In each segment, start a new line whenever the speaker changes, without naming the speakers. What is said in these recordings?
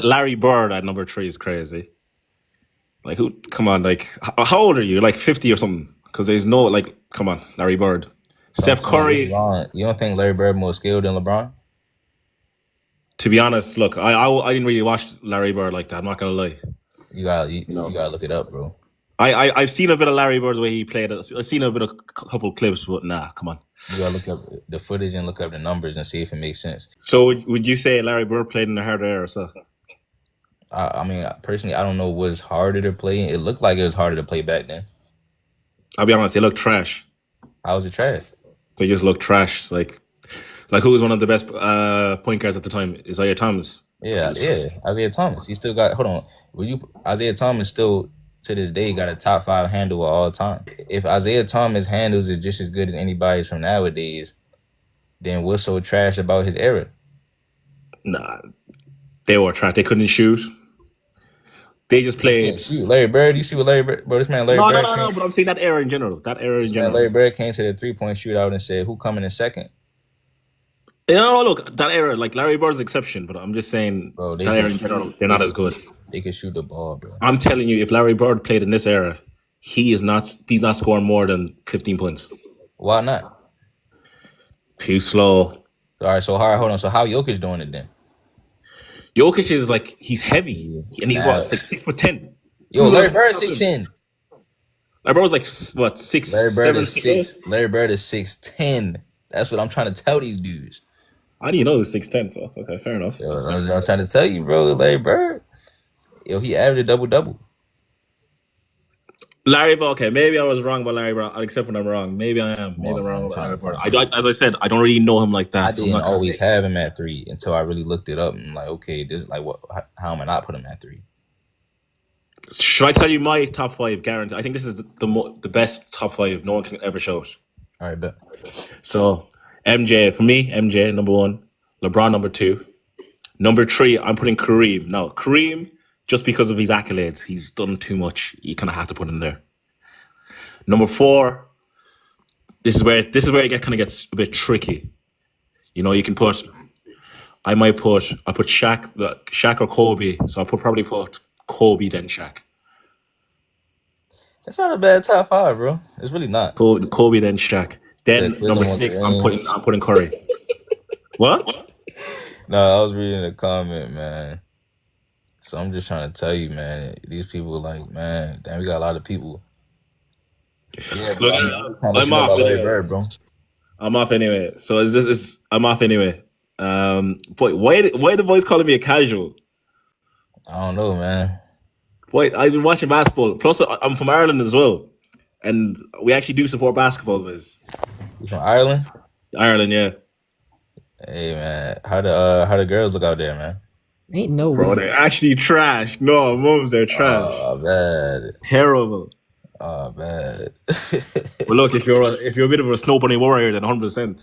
Larry Bird at number three is crazy. Like who? Come on, like how old are you? Like 50 or something? Because there's no like, come on, Larry Bird,
So I'm
Steph
saying
Curry.
LeBron. You don't think Larry Bird more skilled than LeBron?
To be honest, look, I didn't really watch Larry Bird like that. I'm not gonna lie.
You gotta look it up, bro.
I've seen a bit of Larry Bird the way he played. I've seen a bit of couple clips, but nah, come on.
You gotta look up the footage and look up the numbers and see if it makes sense.
So would you say Larry Bird played in the harder era? So
I mean, personally, I don't know what's harder to play. It looked like it was harder to play back then.
I'll be honest, they look trash.
How was it trash?
They just look trash. Like who was one of the best point guards at the time? Isaiah Thomas. He
Yeah,
was
yeah. Isaiah Thomas. He still got. Hold on. Isaiah Thomas still to this day got a top five handle of all time. If Isaiah Thomas handles is just as good as anybody's from nowadays, then what's so trash about his era?
nah. They were trash. They couldn't shoot. They just
He can't
played.
shoot. Larry Bird. You see what Larry Bird? Bro, this man Larry
No, no,
Bird
no,
came.
no. But I'm saying that era in general. That era in
This man
general.
Larry Bird came to the 3-point shootout and said, "Who coming in second?"
You know, look, that era, like Larry Bird's exception, but I'm just saying
Bro, they
that
can
era in
shoot.
general, they're not as good.
They can shoot the ball, bro.
I'm telling you, if Larry Bird played in this era, he's not scoring more than 15 points.
Why not?
Too slow.
All right, so hold on. So how Jokic doing it then?
Jokic is like he's heavy, and he's
Nah.
what 6'10".
Yo, Larry Bird 6'10".
Larry Bird was like what six
Larry Bird
seven
is
feet.
6. Larry Bird is 6'10". That's what I'm trying to tell these dudes.
I didn't know he was 6'10". So okay, fair enough.
Yo, that's what I'm trying to tell you, bro. Larry Bird. Yo, he averaged a double.
Larry Bird. Okay, maybe I was wrong about Larry Bird. Except when I'm wrong. Maybe I am.
Come
Maybe
on,
I'm wrong
man.
about Larry Bird.
Trying to tell you.
As I said, I don't really know him like
I
that, so I'm
didn't
not gonna.
always have him at 3 until I really looked it up and like, okay, this like what? How am I not put him at 3?
Should I tell you my top five? Guarantee. I think this is the best top five no one can ever show it.
All right, bet.
So MJ for me, MJ number one, LeBron number two, number three. I'm putting Kareem. Now Kareem, just because of his accolades, he's done too much. You kind of have to put him there. Number four. This is where it kind of gets a bit tricky. You know, you can put. I put Shaq or Kobe. So probably put Kobe then Shaq.
That's not a bad top 5, bro. It's really not.
Kobe then Shaq.
The
Then
quiz
number
on
six,
Kareem.
I'm putting Curry. What?
No, I was reading the comment, man. So I'm just trying to tell you, man. These people, like, man, damn, we got a lot of people. Yeah, bro.
Look,
I mean, we can't
I'm
listen
off
about Larry
anyway.
Bird, bro.
I'm off anyway. So is this is I'm off anyway. Boy, why the boys calling me a casual?
I don't know, man.
Boy, I've been watching basketball. Plus, I'm from Ireland as well, and we actually do support basketball. Biz.
You from Ireland?
Ireland, yeah.
Hey, man. How the girls look out there, man?
Ain't no
Bro,
way.
they're actually trash. No, moms, they're trash.
Oh, bad.
Terrible.
Oh, bad.
But look, if you're a bit of a snow bunny warrior, then 100%.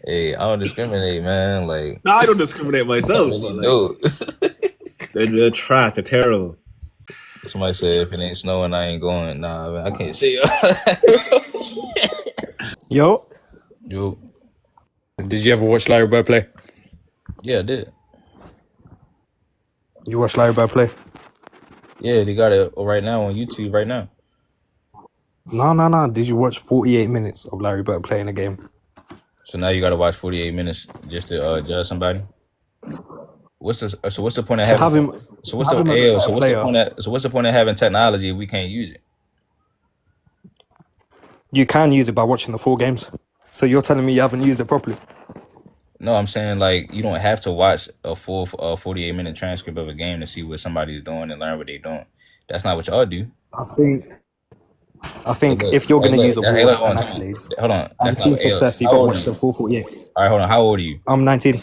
Hey, I don't discriminate, man. Like,
No, I don't discriminate
I
myself,
really
but like
do.
they're trash. They're terrible.
Somebody said if it ain't snowing, I ain't going. Nah, man, I can't see you.
Yo,
Yo,
Did you ever watch Larry Bird play?
yeah, I did.
you watch Larry Bird play?
Yeah, they got it right now on YouTube right now.
No. Did you watch 48 minutes of Larry Bird playing a game?
So now you got to watch 48 minutes just to judge somebody. What's the point of
To
having?
have him,
So what's
have
the
him as a better
so what's the
player,
point of having technology if we can't use it?
you can use it by watching the full games. So you're telling me you haven't used it properly?
No, I'm saying like you don't have to watch a full 48-minute transcript of a game to see what somebody's doing and learn what they're doing. That's not what y'all do.
I think
Hey, look,
if you're
hey,
going to
look,
use
hey, look,
awards
hold
and
on,
accolades
hold on.
and
That's not
team
what. Hey, look,
success, you
how
got to
old are
watch
you?
the full 48.
All right, hold on. How old are you?
I'm 19.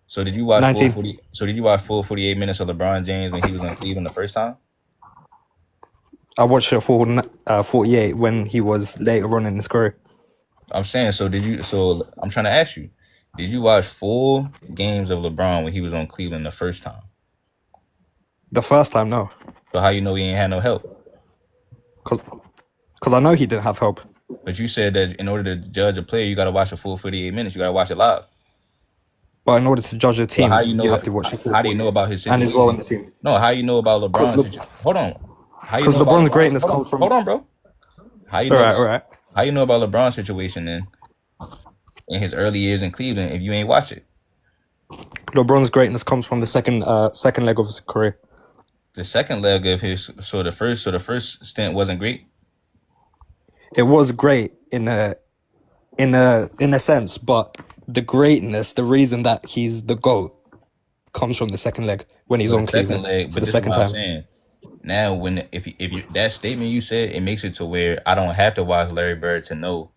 So did you watch
19.
So did you watch full 48 minutes of LeBron James when he was on Cleveland the first time?
I watched a full 48 when he was later on in his career.
I'm saying, so did you? So I'm trying to ask you, did you watch full games of LeBron when he was on Cleveland the first time?
The first time, no.
So how you know he ain't had no help?
Because I know he didn't have help.
But you said that in order to judge a player, you got to watch a full 48 minutes. You got to watch it live.
But in order to judge a
So how
team,
you
you
know
have
it?
to watch the full
How do you know
48
about his
and his role in the
situation?
team.
No, how you know about
Because
LeBron's hold on. How you know about
LeBron's
LeBron?
greatness comes
Hold
from.
on, bro. How you
All
know
right,
about
all right.
LeBron's situation then in his early years in Cleveland if you ain't watch it?
LeBron's greatness comes from the second leg of his career.
The second leg of his the first stint wasn't great.
It was great in a sense, but the greatness, the reason that he's the GOAT, comes from the second leg when he's
So the
on
second
Cleveland
leg,
for
but
the
this is
second
what I'm
time.
saying. Now, when if you that statement you said, it makes it to where I don't have to watch Larry Bird to know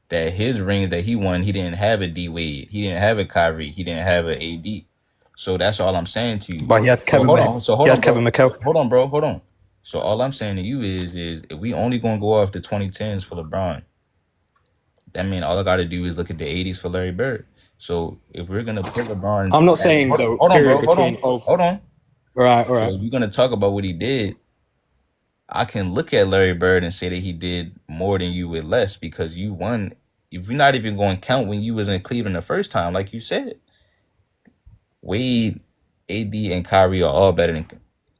that his rings that he won, he didn't have a D Wade, he didn't have a Kyrie, he didn't have a AD. So that's all I'm saying to you.
But he had
So
Kevin. He
hold on,
had Kevin
bro.
McHale.
Hold on, bro. Hold on. So all I'm saying to you is if we only gonna go off the 2010s for LeBron, that means all I gotta do is look at the 80s for Larry Bird. So if we're gonna put LeBron,
I'm not saying the
hold on,
period
bro.
between.
Hold on.
All right, all
So
right.
if you're gonna talk about what he did, I can look at Larry Bird and say that he did more than you with less because you won. If you're not even going to count when you was in Cleveland the first time, like you said, Wade, AD, and Kyrie are all better than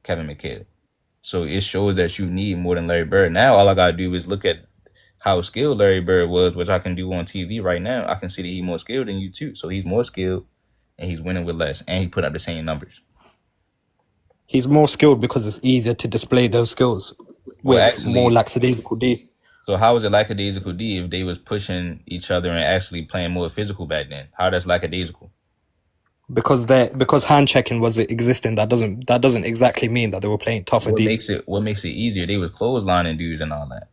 Kevin McHale. So it shows that you need more than Larry Bird. Now all I gotta do is look at how skilled Larry Bird was, which I can do on TV right now. I can see that he's more skilled than you too. So he's more skilled and he's winning with less, and he put up the same numbers.
He's more skilled because it's easier to display those skills
Well,
with more
actually,
lackadaisical D.
so how was it lackadaisical D if they was pushing each other and actually playing more physical back then? How that's lackadaisical?
Because hand checking was existing. That doesn't exactly mean that they were playing tougher D.
What makes it easier? They was clotheslining dudes and all that.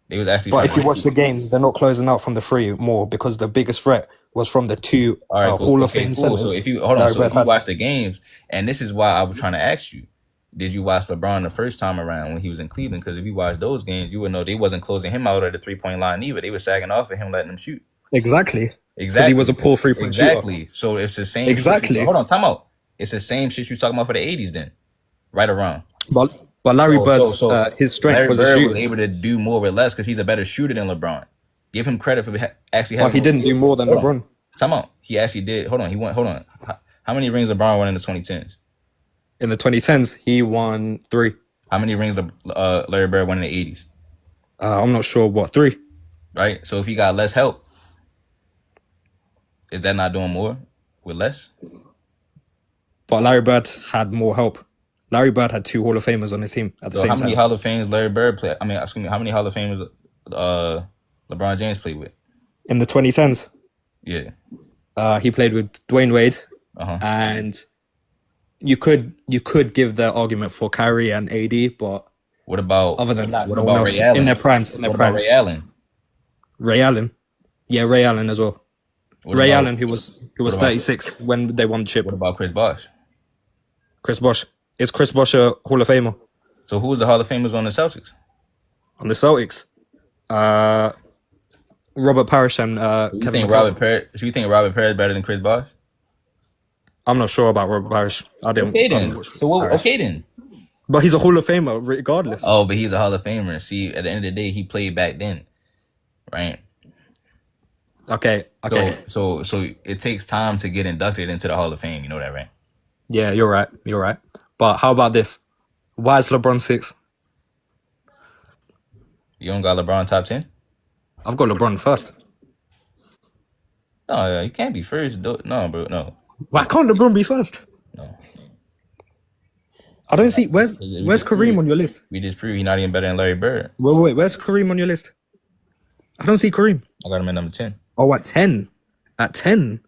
They was actually
But
trying
if you
to.
watch the games, they're not closing out from the free more because the biggest threat was from the two
All right, cool.
Hall of
Okay,
Fame
cool. So
centers
if you hold on,
Larry
so if
Bird
you
had.
watch the games, and this is why I was trying to ask you, did you watch LeBron the first time around when he was in Cleveland? Because if you watch those games, you would know they wasn't closing him out at the 3-point line either. They were sagging off at him, letting him shoot.
Exactly. Because he was a
Exactly.
poor 3-point shooter.
Exactly. So it's the same shit.
Exactly.
Hold on, time out. It's the same shit you talking about for the 80s then, right around.
But Larry Bird's
So
his strength
Larry
was a
Bird was
shooting.
able to do more with less because he's a better shooter than LeBron. Give him credit for actually
But
having
he
more
didn't do
skills.
more than
Hold on.
LeBron.
Time out. He actually did. Hold on. He won. Hold on. How many rings LeBron won in the 2010s?
In the 2010s, he won 3.
How many rings Larry Bird won in the 80s?
I'm not sure what 3.
Right. So if he got less help, is that not doing more with less?
But Larry Bird had more help. Larry Bird had 2 Hall of Famers on his team at the
So
same
how many
time.
Hall of Fames Larry Bird played? I mean, excuse me. How many Hall of Famers LeBron James played with?
In the 2010s,
Yeah.
he played with Dwayne Wade,
Uh-huh.
and you could give the argument for Kyrie and AD, but
What about
other than that,
what
no one
about
else
Ray Allen?
in their primes.
What about Ray Allen?
Ray Allen, yeah, Ray Allen as well.
What
Ray
about,
Allen, who was
about-
36 when they won the chip.
What about Chris Bosh?
Chris Bosh, is Chris Bosh a Hall of Famer
So who was the Hall of Famers on the Celtics?
on the Celtics? Robert Parrish and
You
Kevin
think
McHale.
Robert Perez better than Chris Bosh?
I'm not sure about Robert Parrish. I didn't.
Okay
I
then.
didn't watch
So what?
Parrish.
Okay then.
But he's a Hall of Famer regardless.
Oh, but he's a Hall of Famer. See, at the end of the day, he played back then, right?
Okay.
So it takes time to get inducted into the Hall of Fame. You know that, right?
Yeah, you're right. You're right. But how about this? Why is LeBron 6?
You don't got LeBron top 10?
I've got LeBron first.
No, you can't be first. No, bro, no.
Why can't LeBron be first?
No.
I don't see. Where's Kareem on your list?
We just proved he's not even better than Larry Bird.
Wait. Where's Kareem on your list? I don't see Kareem.
I got him at number 10.
Oh, at 10. At 10.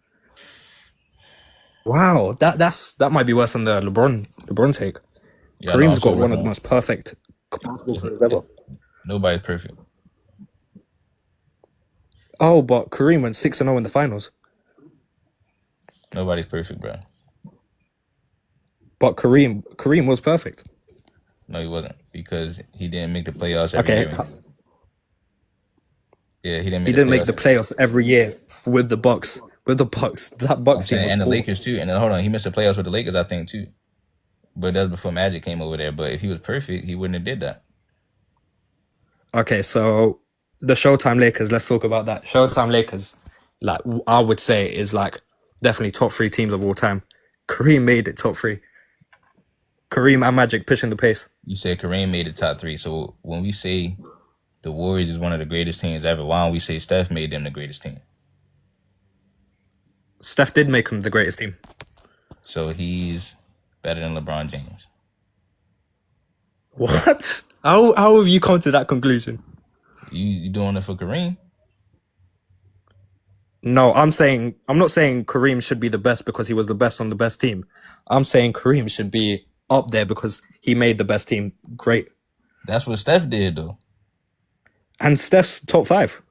Wow, that might be worse than the LeBron take.
Yeah,
Kareem's
no,
got one of the most perfect basketball careers ever.
Nobody's perfect.
Oh, but Kareem went 6-0 in the finals.
Nobody's perfect, bro.
But Kareem was perfect.
No, he wasn't because he didn't make the playoffs every
Okay.
year. Yeah, he didn't.
He didn't make the playoffs every year with the Bucks. With the Bucks, that Bucks team was
and the
poor.
Lakers too. And then hold on, he missed the playoffs with the Lakers, I think too. But that was before Magic came over there. But if he was perfect, he wouldn't have did that.
Okay, so the Showtime Lakers. Let's talk about that. Showtime Lakers, like I would say, is like Definitely top 3 teams of all time. Kareem made it top 3. Kareem and Magic pushing the pace.
You said Kareem made the top 3. So when we say the Warriors is one of the greatest teams ever, why don't we say Steph made them the greatest team?
Steph did make him the greatest team.
So he's better than LeBron James.
What? How have you come to that conclusion?
You doing it for Kareem?
No, I'm not saying Kareem should be the best because he was the best on the best team. I'm saying Kareem should be up there because he made the best team great.
That's what Steph did, though.
And Steph's top 5.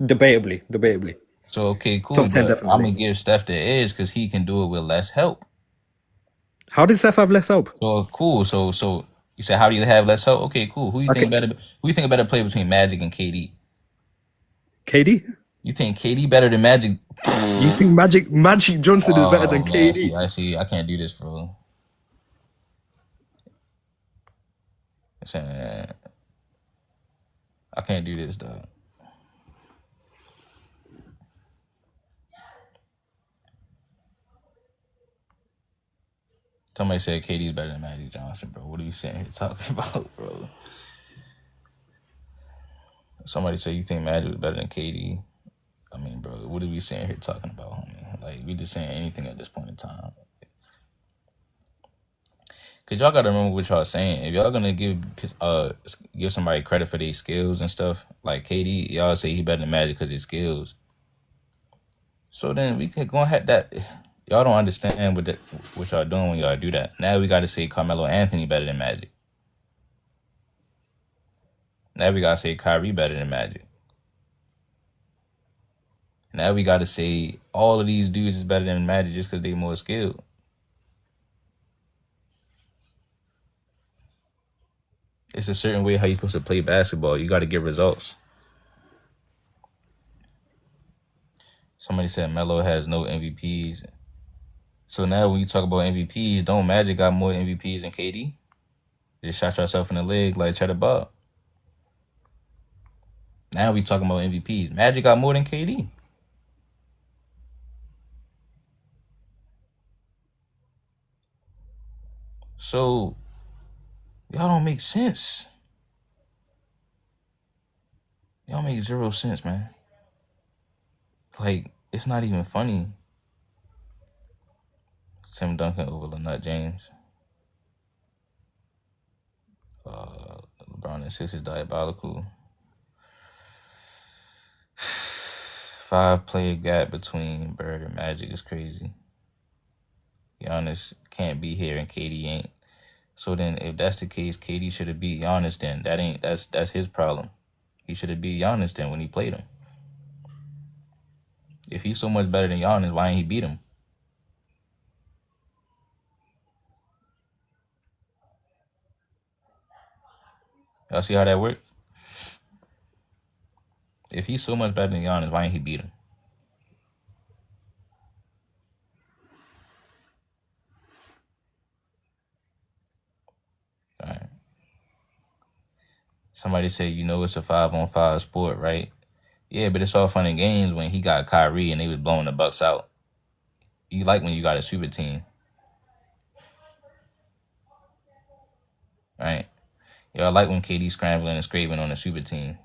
Debatably.
So, okay, cool.
Top 10
But
definitely.
I'm going to give Steph the edge because he can do it with less help.
How did Steph have less help?
So, cool. So you said, how do you have less help? Okay, cool. Who you think a better play between Magic and KD?
KD?
You think KD better than Magic?
You think Magic Johnson is better than
man,
KD?
I see. I can't do this, bro. I can't do this, dog. Somebody said KD's better than Magic Johnson, bro. What are you sitting here talking about, bro? Somebody said you think Magic was better than KD. I mean, bro, what are we sitting here talking about, homie? Like, we just saying anything at this point in time. Cause y'all gotta remember what y'all saying. If y'all gonna give somebody credit for their skills and stuff, like KD, y'all say he better than Magic because his skills. So then we can go ahead that y'all don't understand what y'all doing when y'all do that. Now we gotta say Carmelo Anthony better than Magic. Now we gotta say Kyrie better than Magic. Now we gotta say all of these dudes is better than Magic just because they more skilled. It's a certain way how you're supposed to play basketball. You got to get results. Somebody said Melo has no MVPs. So now when you talk about MVPs, don't Magic got more MVPs than KD? Just shot yourself in the leg like Cheddar Bob. Now we talking about MVPs. Magic got more than KD. So y'all don't make sense. Y'all make zero sense, man. Like, it's not even funny. Tim Duncan over Lynette James. LeBron and 6 is diabolical. 5-player gap between Bird and Magic is crazy. Giannis can't be here and KD ain't. So then, if that's the case, KD should have beat Giannis. Then that's his problem. He should have beat Giannis then when he played him. If he's so much better than Giannis, why ain't he beat him? Y'all see how that works? If he's so much better than Giannis, why ain't he beat him? All right. Somebody said, it's a 5-on-5 sport, right? Yeah, but it's all fun and games when he got Kyrie and they was blowing the Bucks out. You like when you got a super team. Right? Y'all like when KD scrambling and scraping on a super team.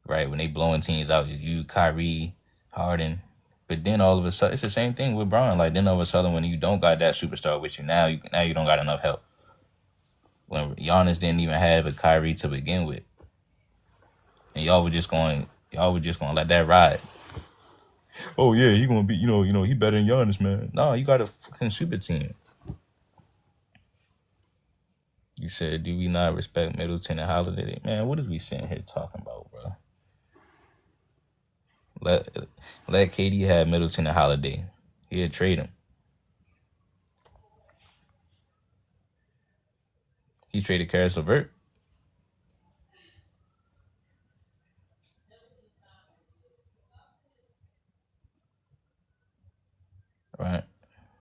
Right? When they blowing teams out, you, Kyrie, Harden. But then all of a sudden, it's the same thing with Bron. Like, then all of a sudden, when you don't got that superstar with you, now you don't got enough help. When Giannis didn't even have a Kyrie to begin with. And y'all were just going to let that ride. Oh, yeah, he going to be, he better than Giannis, man. No, you got a fucking super team. You said, do we not respect Middleton and Holiday? Man, what is we sitting here talking about, bro? Let KD have Middleton and Holiday. He'll trade him. He traded Karis LeVert.